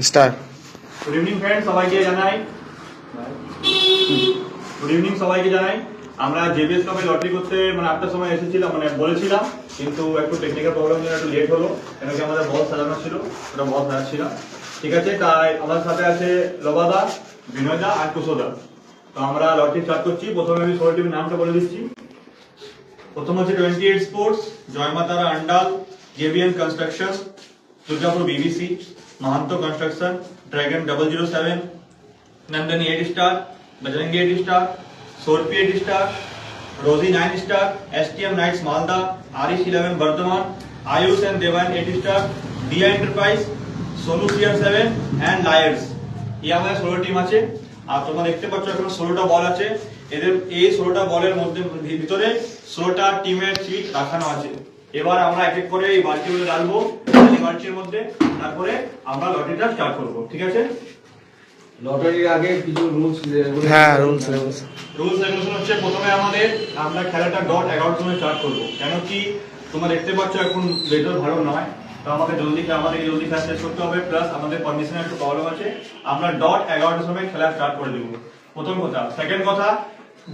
Star. Good evening friend, সবাইকে জানাই good evening সবাইকে জানাই। আমরা জেবিএস কাপে লটারি করতে মানে 8টার সময় এসেছিলাম, মানে বলেছিলাম, কিন্তু একটু টেকনিক্যাল প্রবলেম জন্য একটু লেট হলো, কেন কি আমাদের বল সাজানো ছিল, ওটা বল সাজাচ্ছিল। ঠিক আছে, তাই আমার সাথে আছে লবাদা, বিনয়দা আর কুশোদা। তো আমরা লটারি স্টার্ট করছি। প্রথমে আমি ষোলো টিমের নামটা বলে দিচ্ছি। প্রথম হচ্ছে 28 স্পোর্টস, জয়মাতারা Andal, JBN construction, Durgapur BBC, Mahanta construction, dragon 007, Nandini 8 star, Bajrangi 8 star, सोरपी 8 star, Rosy 9 star, STM knights Malda, आरिश 11 बर्धमान, आयुष एंड देवान 8 स्टार, डिया enterprise, Sonu CR7 and lawyers. ये हमारे 16 टीम আছে। আর তোমরা দেখতে পাচ্ছ এখন 16টা বল আছে। এদের এই 16টা বলের মধ্যে ভিতরে 16টা টিমের সিট রাখানো আছে। এবার আমরা এক এক করে এই বালতিগুলো ডালবো এই বালতির মধ্যে, তারপরে আমরা লটারিটা স্টার্ট করব। ঠিক আছে? লটারির আগে কিছু রুলস রেগুলেশন হচ্ছে, প্রথমে আমরা খেলাটা ডট 11টার সময় স্টার্ট করব। কেন কি তোমরা দেখতে পাচ্ছ এখন ওয়েদার ভালো নয়, তো আমাদের জলদি খেলা শেষ করতে হবে, প্লাস আমাদের পারমিশনের একটু প্রবলেম আছে। আমরা ডট 11টার সময় খেলা স্টার্ট করে দেব, প্রথম কথা। সেকেন্ড কথা,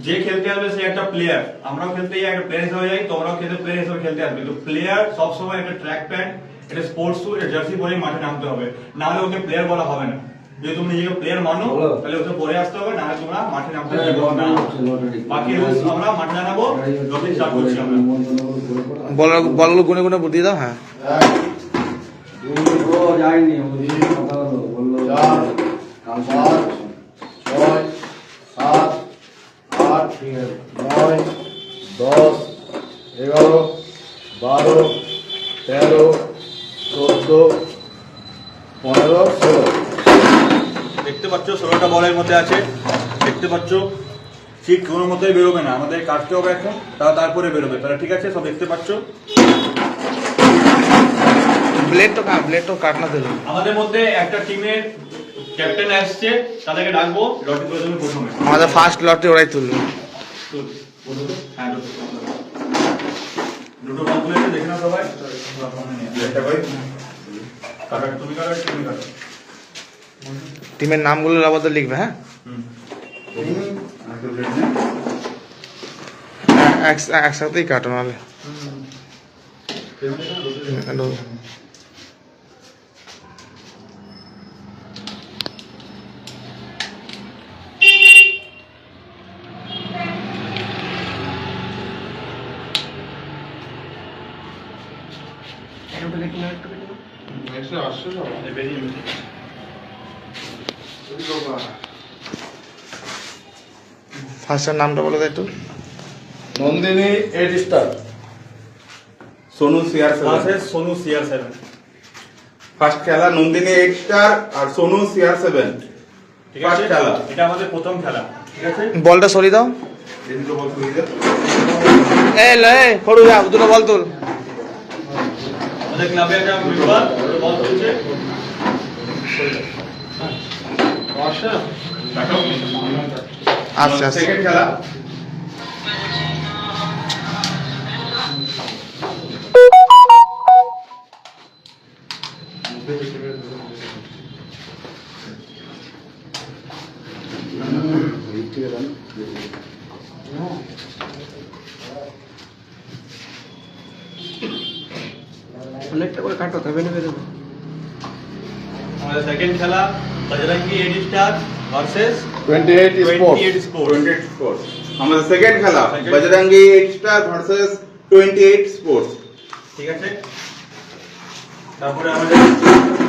যে খেলতে আসবে সে একটা প্লেয়ার। আমরাও খেলতে যাই একটা প্লেয়ার হিসেবে যাই, তোমরাও খেলতে প্লেয়ার হিসেবে খেলতে আসবে। তো প্লেয়ার সবসময় একটা ট্র্যাক প্যান্ট, একটা স্পোর্টস শু, একটা জার্সি পরে মাঠে নামতে হবে, না হলে ওকে প্লেয়ার বলা হবে না। যদি তুমি নিজেকে প্লেয়ার মানো তাহলে ওকে পরে আসতে হবে, না হলে তোমরা মাঠে নামতে হবে না। বাকি রুলস আমরা মাঠে জানাবো, লটারি স্টার্ট করছি আমরা। বলগুলো গুনে গুনে দিয়ে দাও। হ্যাঁ, যায়নি কথা হলো, বললো 4 5 6 7 8 9 10 11 12 13 14 15 16। দেখতে পাচ্ছ 16টা বলের মধ্যে আছে। দেখতে পাচ্ছ ঠিক কোনো মতোই বেরোবে না, আমাদের কাটতে হবে এখন, তারপরে বেরোবে। তাহলে ঠিক আছে, সব দেখতে পাচ্ছ। ব্লেড তো কাটনা দিল। আমাদের মধ্যে একটা টিমের ক্যাপ্টেন আসছে, তাদেরকে ডাকবো। লটারি করে দেবে প্রথমে। আমাদের ফার্স্ট লটারি ওরাই তুললো। হ্যাঁ, দুটো বল তুলেছে, দেখে নাও সবাই। তুমি কাটো। টিমের নামগুলো আবার লিখবে। হ্যাঁ, একসাথেই কাটো নাহলে। ফার্স্টের নামটা বলে দে একটু। Nandini 8 star, Sonu CR7। Sonu CR7 first খেলা নন্দিনী 8 স্টার আর সোনু CR7। ঠিক আছে, এটা আমাদের প্রথম খেলা। ঠিক আছে, বলটা সরিয়ে দাও। এই দুটো বল তুলে দাও। ফড়ু যা, দুটো বল তুল। আমাদের ক্লাবে একটা মেম্বার বল তুলছে। আচ্ছা, সেকেন্ড খেলা অনেকটা করে কাটো, তবে নেবে দেবো। আমাদের সেকেন্ড খেলা বজরঙ্গি 8 স্টার ভার্সেস 28 স্পোর্টস। আমাদের সেকেন্ড খেলা বজরঙ্গি 8 স্টার ভার্সেস 28 স্পোর্টস। ঠিক আছে, তারপরে আমাদের দুটো বল তুল।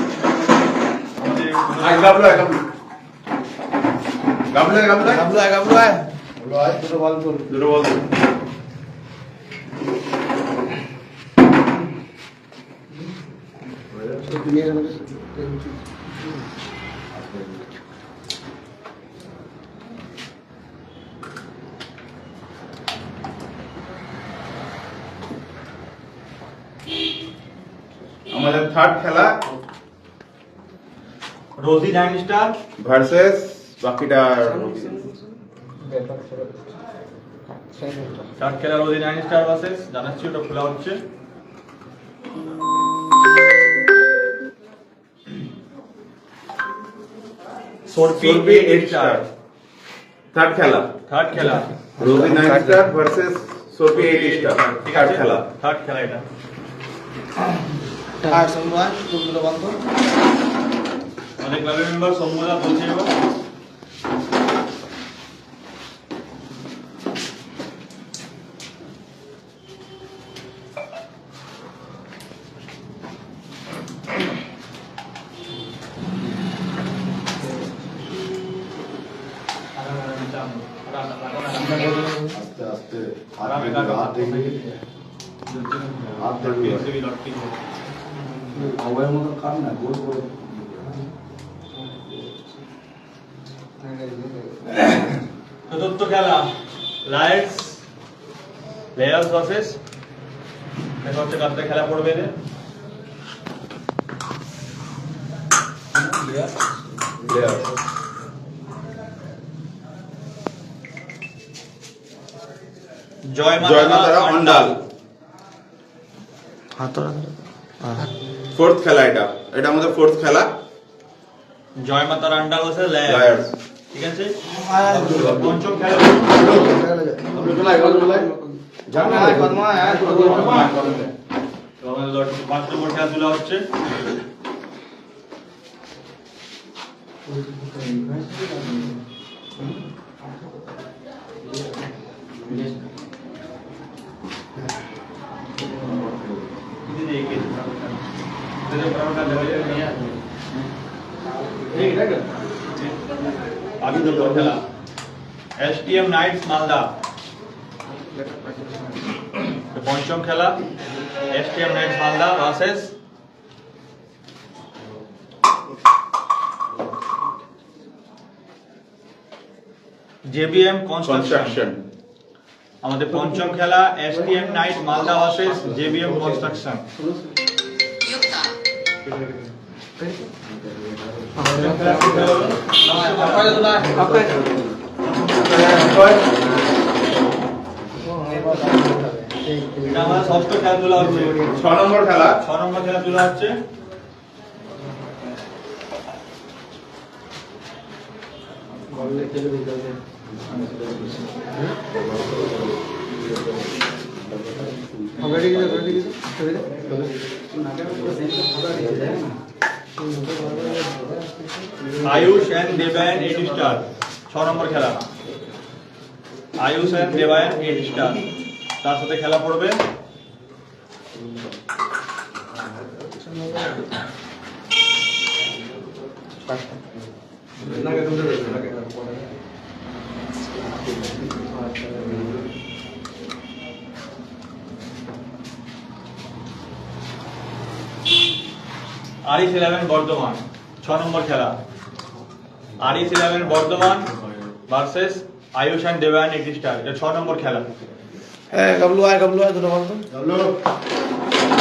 আমাদের থার্ড খেলা রোজি 9 স্টার ভার্সেস বাকিটা থার্ড খেলা রোজি 9 স্টার ভার্সেস, জানাচ্ছি ওটা খোলা হচ্ছে। সোরপি সোরপি 8 স্টার। থার্ড খেলা থার্ড খেলা, রোজি 9 স্টার ভার্সেস সোরপি 8 স্টার ঠিক থার্ড আছে, খেলা থার্ড খেলা এটা। আর সম্মান দুটো বন্ধ। আমাদের ক্লাবের মেম্বার সৌম্যদা বলছে এবার। আস্তে আস্তে হাত দেখবি আওয়ার মতো খান না গোল করে চতুর্থ খেলা, লায়ন্স প্লেয়ার্স ভার্সেস, দেখা হচ্ছে কার খেলা পড়বে এদের। প্লেয়ার জয় জয় মাতারা অন্ডাল হাতরা ফোর্থ খেলা এটা আমাদের ফোর্থ খেলা জয় মাতার আন্ডাল ভার্সেস লায়ন্স, লায়ার্স ঠিক আছে। পঞ্চম খেলা তো আমাদের 5 নম্বর খেলা তোলা হচ্ছে। আগে নম্বর খেলা এসটিএম নাইটস মালদা, পঞ্চম খেলা STM knights Malda versus JBM construction. Construction আমাদের পঞ্চম খেলা STM knight Malda versus JBM construction. এটা আমাদের ষষ্ঠ খেলা তোলা হচ্ছে। 6 নম্বর খেলা 6 নম্বর খেলা তোলা হচ্ছে। আয়ুষ এন্ড দেবায়ন 8 স্টার, 6 নম্বর খেলা আয়ুষ এন্ড দেবায়ন 8 স্টার, তার সাথে খেলা পড়বে আরিস 11 বর্ধমান, 6 নম্বর খেলা আরিস 11 Bardhaman versus Ayush and Debayan 8 star, এটা 6 নম্বর খেলা। হ্যাঁ গাবলু আয় দুটো বন্ধ। এটা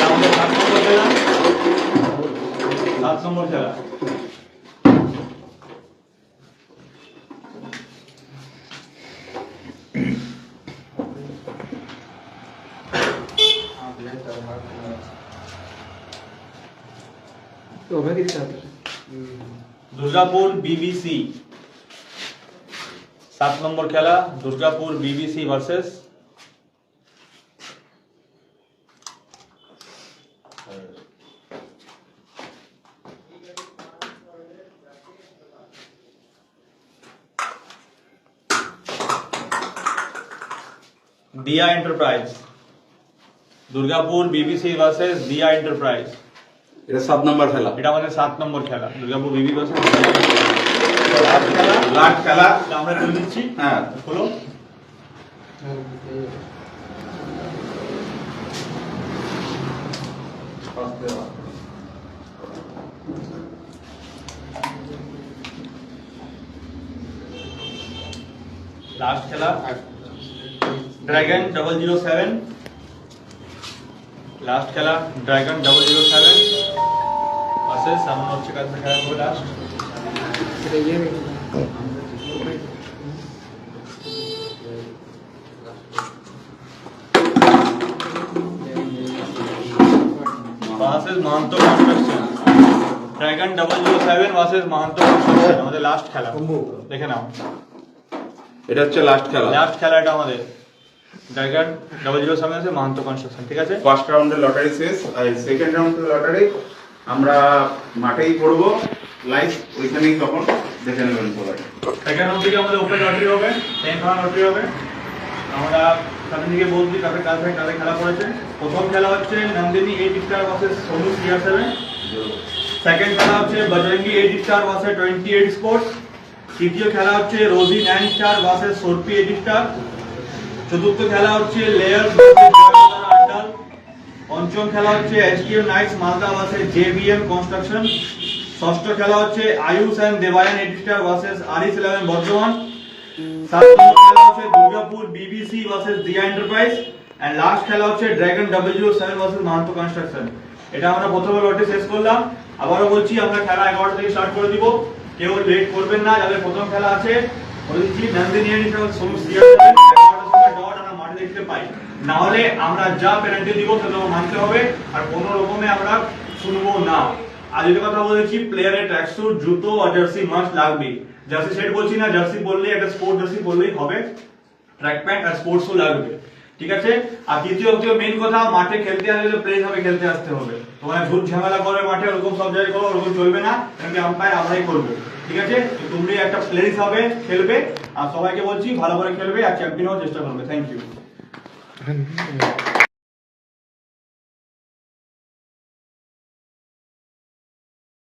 আমাদের 7 নম্বর খেলা, 7 নম্বর খেলা দুর্গাপুর বিবিসি, 7 নম্বর খেলা Durgapur BBC versus Diya enterprise. Durgapur BBC versus Diya enterprise, এটা 7 নম্বর খেলা এটা আমাদের 7 নম্বর খেলা দুর্গাপুর বিবি ভার্সেস লাস্ট খেলা এটা আমরা তুলে দিচ্ছি। হ্যাঁ হলো লাস্ট খেলা ড্রাগন 007, লাস্ট খেলা ড্রাগন 007 ভার্সেস সামনে হচ্ছে কাছে খেলা হবে last. Versus Mahanta construction, dragon 007 versus Mahanta construction. আমাদের লাস্ট খেলা দেখে নাও, এটা হচ্ছে লাস্ট খেলা। লাস্ট খেলা এটা আমাদের ড্রাগন 007 সামনে আছে মাহান্ত কনস্ট্রাকশন, ঠিক আছে? ফার্স্ট রাউন্ডের লটারি শেষ, আর সেকেন্ড রাউন্ডের লটারি আমরা মাঠেই করব লাইভ, ওইখানেই তখন দেখে নেবেন সবাই। সেকেন্ড রাউন্ড থেকে আমাদের ওপেন লটারি হবে, সেমিফাইনাল লটারি হবে। আমরা সামনে দিকে বলছি কাদের কাদের খেলা পড়েছে। প্রথম খেলা হচ্ছে Nandini 8 star versus Sonu CR7। Second খেলা হচ্ছে বজরঙ্গি 8 স্টার ভার্সেস 28 স্পোর্টস। তৃতীয় খেলা হচ্ছে রোজি 9 স্টার ভার্সেস সর্পি 8 স্টার। চতুর্থ খেলা হচ্ছে লেয়ার আন্ডাল। পঞ্চম খেলা হচ্ছে STM knights Malda versus JBM construction. ষষ্ঠ খেলা হচ্ছে Ayush and Debayan 8 star versus RS11 Bardhaman. সাতম খেলা হচ্ছে Durgapur BBC versus Diya enterprise. And last খেলা হচ্ছে ড্রাগন 007 ভার্সেস মাহান্ত কনস্ট্রাকশন। এটা আমরা প্রথমে লটে শেষ করলাম। আবারও বলছি আমরা খেলা 11টা থেকে স্টার্ট করে দিব, কেউ লেট করবেন না। যাদের প্রথম খেলা আছে বলছি নন্দিনী সোনু CR7 11টার সময় ডট আমরা মাঠে দেখতে পাই, না হলে আমরা যা পেনাল্টি দিব সেটা মানতে হবে, আর কোনো রকমে আমরা শুনবো না। আর যেটা কথা বলেছি, প্লেয়ারের ট্র্যাকস্যুট, জুতো আর জার্সি মাস্ট লাগবে। জার্সি সেট বলছি না, জার্সি বললেই একটা স্পোর্ট জার্সি বললেই হবে, ট্র্যাক প্যান্ট আর স্পোর্টস শু লাগবে, ঠিক আছে? আর দ্বিতীয় হচ্ছে মেইন কথা, মাঠে খেলতে আসলে প্লেন হবে, খেলতে আসতে হবে। তোমরা ঝুট ঝামেলা করে মাঠে ওরকম সব জায়গায় করো, ওরকম চলবে না, কারণ আম্পায়ার আমরাই করবো, ঠিক আছে? তো তুমি একটা প্লেয়ার হিসাবে খেলবে, আর সবাইকে বলছি ভালো করে খেলবে আর চ্যাম্পিয়ন হওয়ার চেষ্টা করবে। Thank you.